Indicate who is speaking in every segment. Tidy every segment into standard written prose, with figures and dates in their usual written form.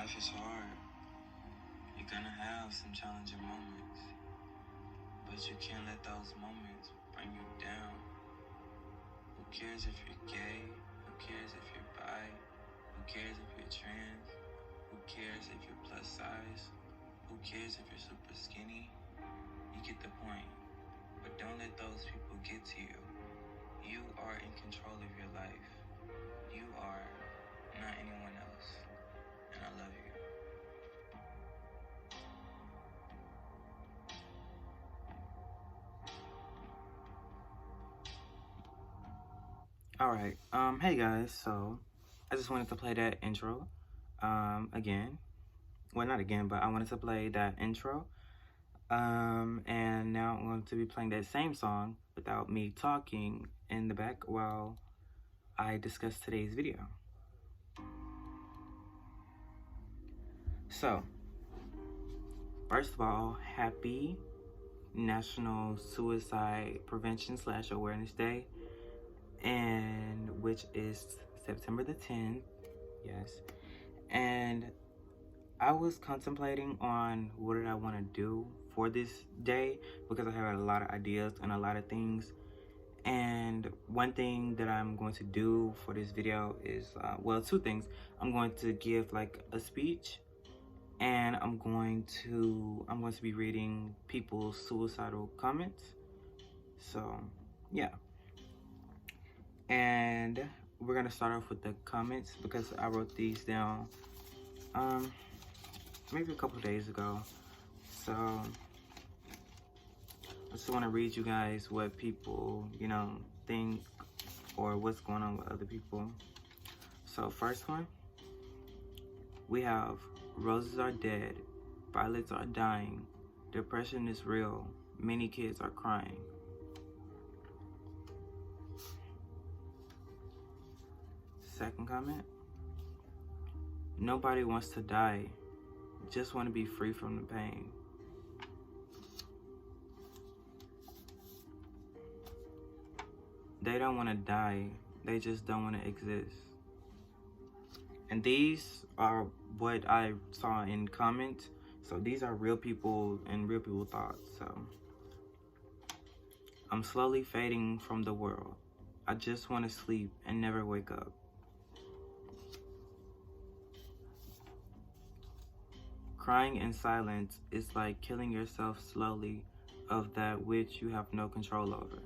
Speaker 1: Life is hard. You're gonna have some challenging moments, but you can't let those moments bring you down. Who cares if you're gay? Who cares if you're bi? Who cares if you're trans? Who cares if you're plus size? Who cares if you're super skinny? You get the point. But don't let those people get to you. You are in control of your life. You are, not anyone else. And I love you. Alright, hey guys, so I just wanted to play that intro, again. Well, not again, but I wanted to play that intro. And now I'm going to be playing that same song without me talking in the back while I discuss today's video. So, first of all, happy National Suicide Prevention / Awareness Day, and which is September the 10th, yes. And I was contemplating on what did I want to do for this day, because I have a lot of ideas and a lot of things. And one thing that I'm going to do for this video is, well, two things. I'm going to give like a speech, and I'm going to be reading people's suicidal comments. So yeah, and we're gonna start off with the comments because I wrote these down maybe a couple days ago. So I just want to read you guys what people, think or what's going on with other people. So first one, we have roses are dead, violets are dying, depression is real, many kids are crying. Second comment, nobody wants to die, just want to be free from the pain. They don't want to die, they just don't want to exist. And these are what I saw in comments. So these are real people and real people thoughts. So I'm slowly fading from the world. I just want to sleep and never wake up. Crying in silence is like killing yourself slowly of that which you have no control over.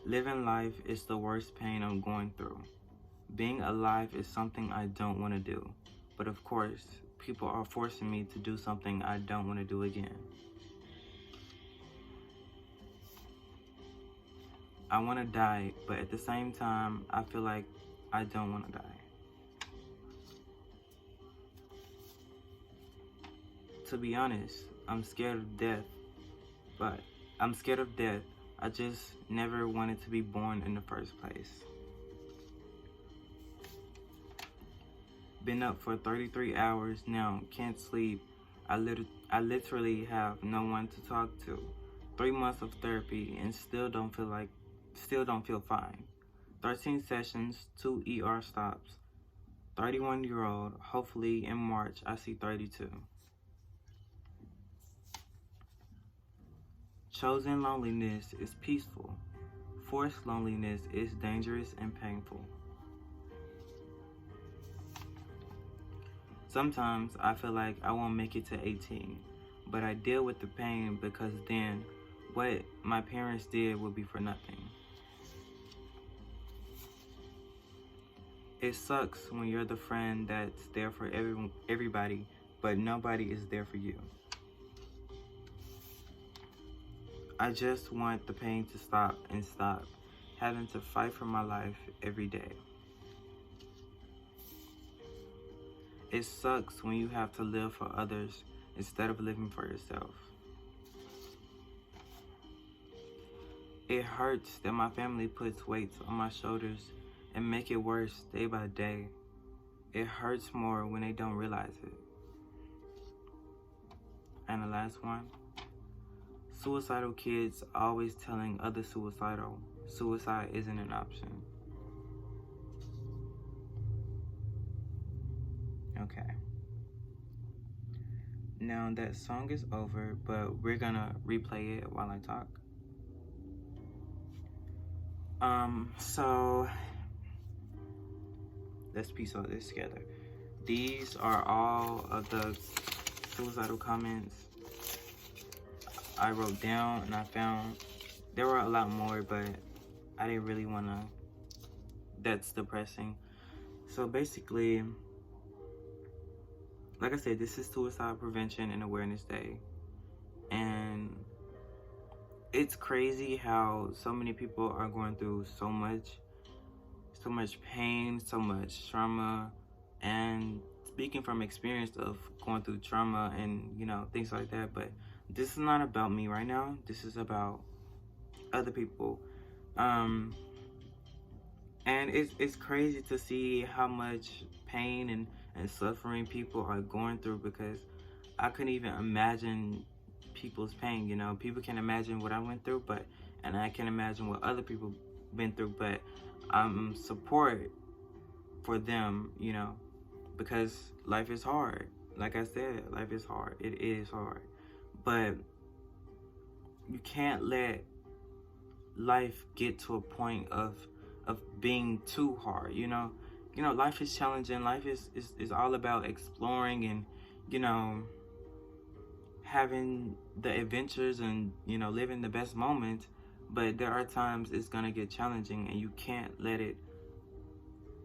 Speaker 1: Living life is the worst pain I'm going through. Being alive is something I don't want to do. But of course, people are forcing me to do something I don't want to do again. I want to die, but at the same time, I feel like I don't want to die. To be honest, I'm scared of death, I just never wanted to be born in the first place. Been up for 33 hours now, can't sleep. I literally have no one to talk to. 3 months of therapy and still don't feel fine. 13 sessions, 2 ER stops. 31-year-old, hopefully in March I see 32. Chosen loneliness is peaceful. Forced loneliness is dangerous and painful. Sometimes I feel like I won't make it to 18, but I deal with the pain because then what my parents did will be for nothing. It sucks when you're the friend that's there for everybody, but nobody is there for you. I just want the pain to stop and stop having to fight for my life every day. It sucks when you have to live for others instead of living for yourself. It hurts that my family puts weights on my shoulders and make it worse day by day. It hurts more when they don't realize it. And the last one, suicidal kids always telling other suicide isn't an option. Okay. Now that song is over, but we're gonna replay it while I talk. So let's piece all this together. These are all of the suicidal comments I wrote down, and I found there were a lot more, but I didn't really want to. That's depressing. So basically, like I said, this is Suicide Prevention and Awareness Day, and it's crazy how so many people are going through so much pain, so much trauma. And speaking from experience of going through trauma and, you know, things like that, but this is not about me right now. This is about other people. And it's crazy to see how much pain and suffering people are going through, because I couldn't even imagine people's pain. You know, people can imagine what I went through, and I can imagine what other people been through, but I'm support for them, you know, because life is hard. Like I said, life is hard. It is hard. But you can't let life get to a point of being too hard, you know. You know, life is challenging. Life is all about exploring and, you know, having the adventures and, you know, living the best moments. But there are times it's gonna get challenging, and you can't let it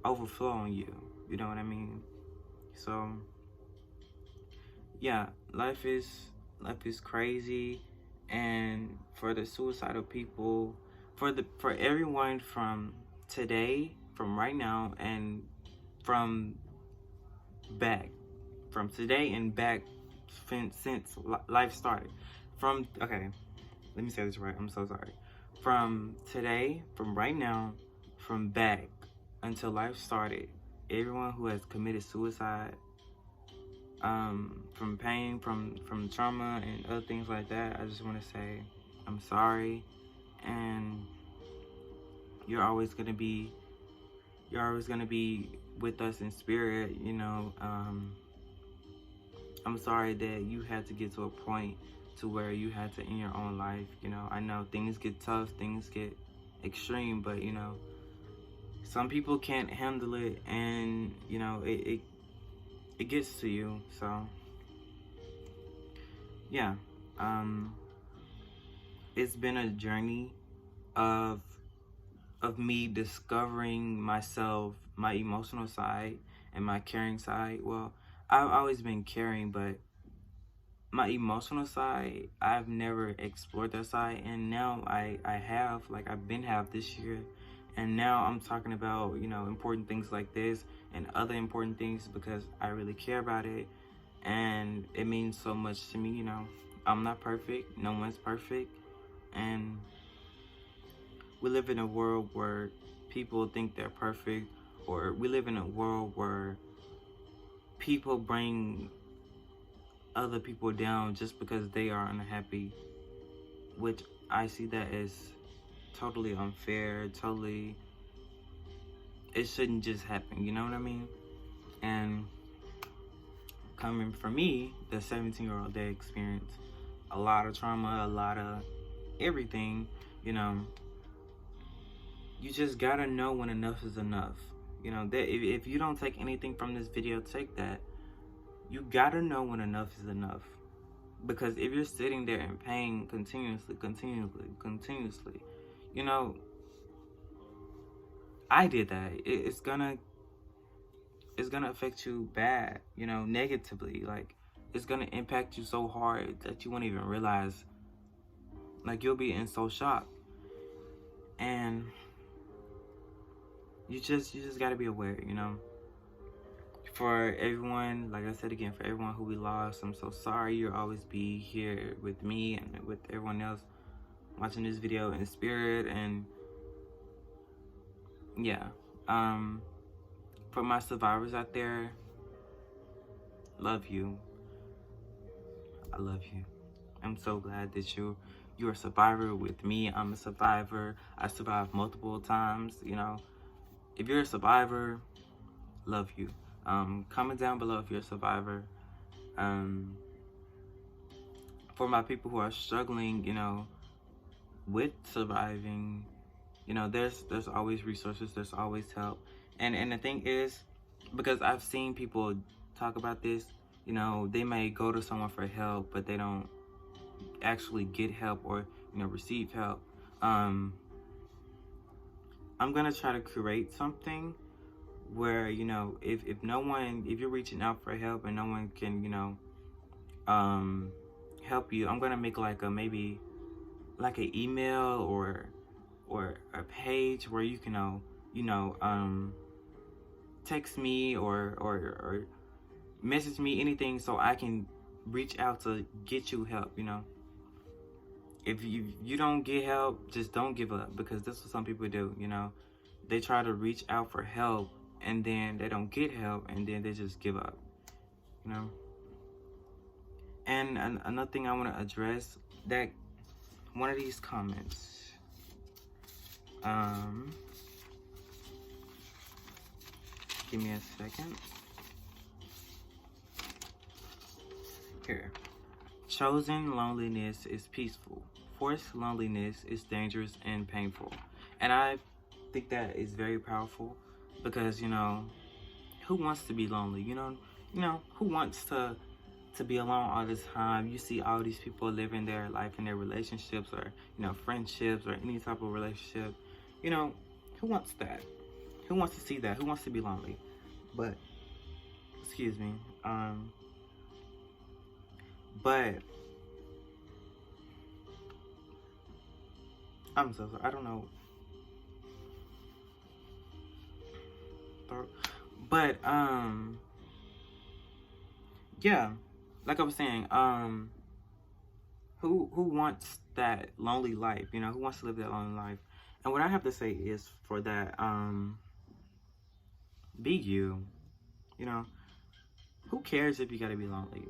Speaker 1: overflow on you. You know what I mean? So yeah, life is crazy. And for the suicidal people, for everyone from today, from right now, and from today and back since life started. Okay, let me say this right. I'm so sorry. From today, from right now, from back until life started, everyone who has committed suicide, from pain, from trauma and other things like that, I just want to say I'm sorry, and you're always gonna be with us in spirit, you know. I'm sorry that you had to get to a point to where you had to end your own life. You know, I know things get tough, things get extreme, but, you know, some people can't handle it, and, you know, it gets to you. So yeah, it's been a journey of me discovering myself, my emotional side and my caring side. Well, I've always been caring, but my emotional side, I've never explored that side, and now I have. Like, I've been have this year, and now I'm talking about, you know, important things like this and other important things, because I really care about it, and it means so much to me. You know, I'm not perfect, no one's perfect, and we live in a world where people think they're perfect, or we live in a world where people bring other people down just because they are unhappy, which I see that as totally unfair, totally, it shouldn't just happen, you know what I mean? And coming from me, the 17-year-old day experience, a lot of trauma, a lot of everything, you know, you just gotta know when enough is enough. You know, that if you don't take anything from this video, take that. You gotta know when enough is enough. Because if you're sitting there in pain continuously, you know, I did that. It's gonna affect you bad, you know, negatively. Like, it's gonna impact you so hard that you won't even realize. Like, you'll be in so shock. And you just gotta be aware, you know. For everyone, like I said again, for everyone who we lost, I'm so sorry. You'll always be here with me and with everyone else watching this video in spirit. And yeah, for my survivors out there, love you. I love you. I'm so glad that you're a survivor with me. I'm a survivor. I survived multiple times, you know. If you're a survivor, love you. Comment down below if you're a survivor. For my people who are struggling, with surviving, there's always resources, there's always help. And the thing is, because I've seen people talk about this, they may go to someone for help, but they don't actually get help or, receive help. I'm gonna try to create something where, if you're reaching out for help and no one can, help you, I'm gonna make maybe an email or a page where you can text me or message me, anything, so I can reach out to get you help. If you don't get help, just don't give up, because that's what some people do. They try to reach out for help and then they don't get help and then they just give up. And another thing I want to address, that one of these comments, give me a second. Here. Chosen loneliness is peaceful. Forced loneliness is dangerous and painful. And I think that is very powerful, because, who wants to be lonely? Who wants to be alone all the time? You see all these people living their life in their relationships or, friendships or any type of relationship. Who wants that? Who wants to see that? Who wants to be lonely? But, excuse me, but I'm so sorry. I don't know. But, yeah, like I was saying, who wants that lonely life? Who wants to live that lonely life? And what I have to say is, for that, be you. Who cares if you gotta be lonely?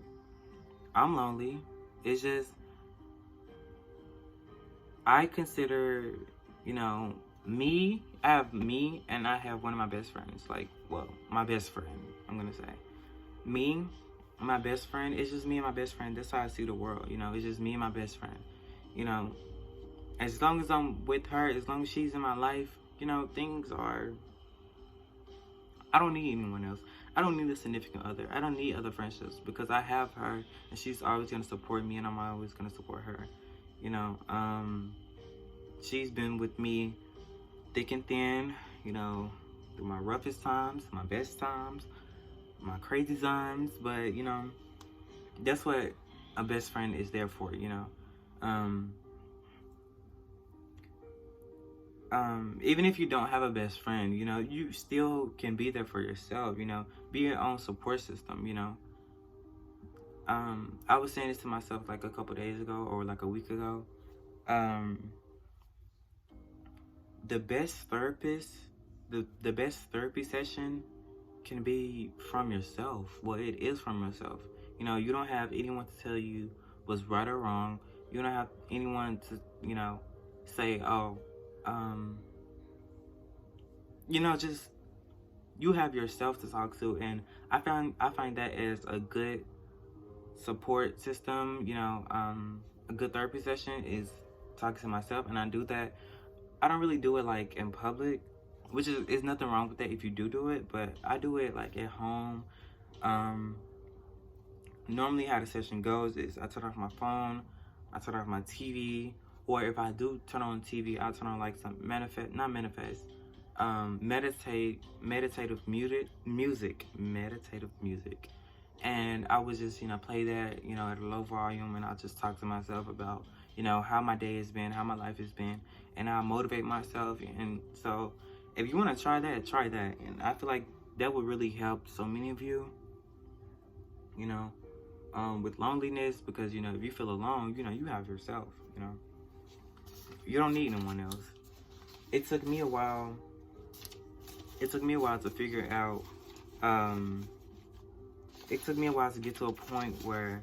Speaker 1: I'm lonely. It's just, I consider, me, I have me, and I have one of my best friends. My best friend, I'm gonna say. Me, my best friend, it's just me and my best friend. That's how I see the world, it's just me and my best friend. As long as I'm with her, as long as she's in my life, things are, I don't need anyone else. I don't need a significant other. I don't need other friendships, because I have her and she's always gonna support me and I'm always gonna support her. She's been with me thick and thin, through my roughest times, my best times, my crazy times, but that's what a best friend is there for. Even if you don't have a best friend, you still can be there for yourself. Be your own support system. I was saying this to myself a couple days ago, or a week ago. The best therapist, the best therapy session can be from yourself. Well, it is from yourself. You don't have anyone to tell you what's right or wrong. You don't have anyone to, say, oh, just, you have yourself to talk to. And I find that as a good support system. A good therapy session is talking to myself, and I do that. I don't really do it in public, which is nothing wrong with that if you do it, but I do it at home. Normally how the session goes is I turn off my phone, I turn off my TV, or if I do turn on TV, I'll turn on some meditative music. And I would just, play that, at a low volume, and I'll just talk to myself about, how my day has been, how my life has been, and I'll motivate myself. And so if you want to try that, try that. And I feel like that would really help so many of you, with loneliness, because, if you feel alone, you have yourself, you don't need no one else. It took me a while to figure out, it took me a while to get to a point where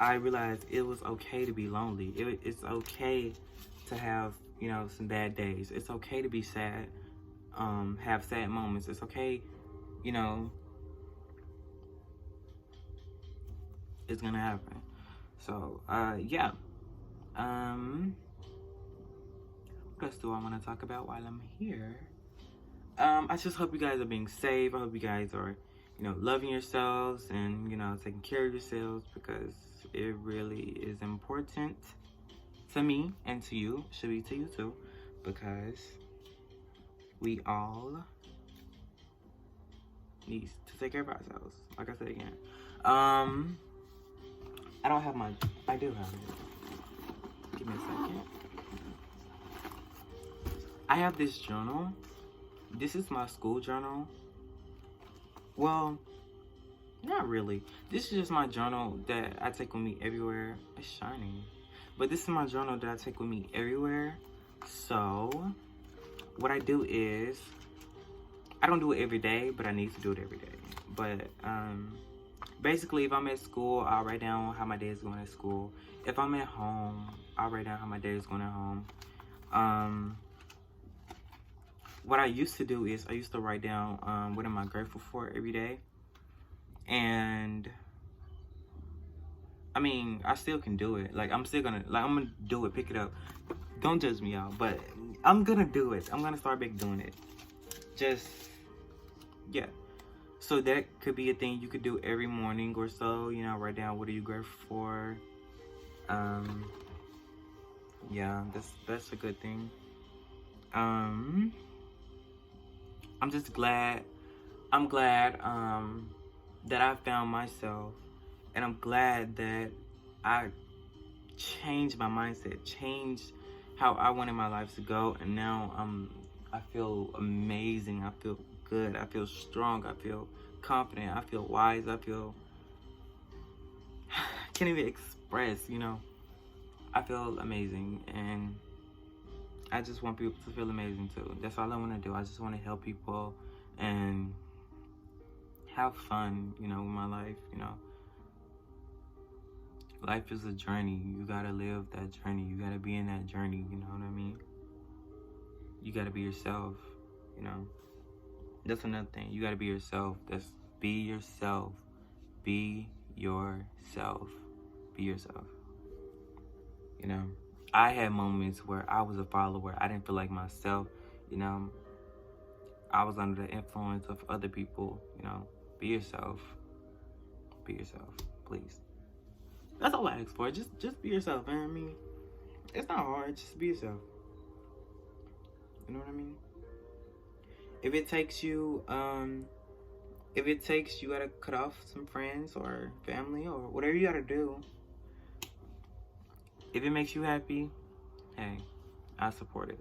Speaker 1: I realized it was okay to be lonely. It's okay to have, some bad days. It's okay to be sad, have sad moments. It's okay you know, it's gonna happen. So, yeah. What else do I want to talk about while I'm here? I just hope you guys are being safe. I hope you guys are, loving yourselves and, taking care of yourselves, because it really is important to me and to you. Should be to you too, because we all need to take care of ourselves. Like I said again. I don't have my, I do have it. Give me a second. I have this journal. This is my school journal. Well, not really. This is just my journal that I take with me everywhere. It's shiny. But this is my journal that I take with me everywhere. So, what I do is, I don't do it every day, but I need to do it every day. But, basically, if I'm at school, I'll write down how my day is going at school. If I'm at home, I'll write down how my day is going at home. What I used to do is I used to write down what am I grateful for every day. And I mean, I still can do it. Like, I'm gonna do it, pick it up. Don't judge me, y'all, but I'm gonna do it. I'm gonna start back doing it. Just, yeah. So that could be a thing you could do every morning or so, write down what are you grateful for. Yeah, that's a good thing. I'm just glad, that I found myself, and I'm glad that I changed my mindset, changed how I wanted my life to go, and now I feel amazing, I feel good, I feel strong, I feel confident, I feel wise, I can't even express, I feel amazing, and I just want people to feel amazing too. That's all I want to do. I just want to help people and have fun, with my life, Life is a journey. You gotta live that journey. You gotta be in that journey, you know what I mean? You gotta be yourself, That's another thing. You gotta be yourself. Be yourself. Be yourself. Be yourself. I had moments where I was a follower. I didn't feel like myself, I was under the influence of other people, Be yourself. Be yourself, please. That's all I ask for. Just be yourself, man. I mean, it's not hard. Just be yourself. You know what I mean? If it takes you gotta cut off some friends or family or whatever you gotta do. If it makes you happy, hey, I support it.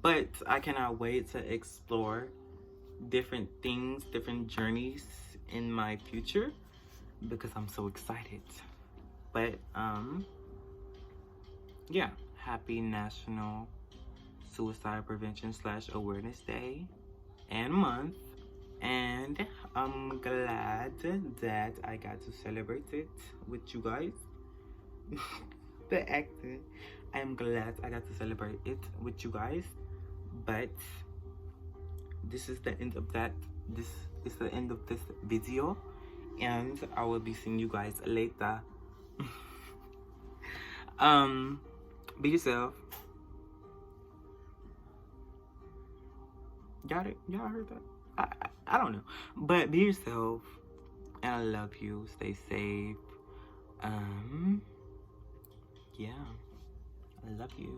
Speaker 1: But I cannot wait to explore different things, different journeys in my future, because I'm so excited. But yeah, happy National Suicide Prevention / Awareness Day and month, and I'm glad that I got to celebrate it with you guys. The acting. I am glad I got to celebrate it with you guys. But this is the end of that. This is the end of this video, and I will be seeing you guys later. Be yourself. Y'all heard that? I don't know, but be yourself, and I love you. Stay safe. Yeah, I love you.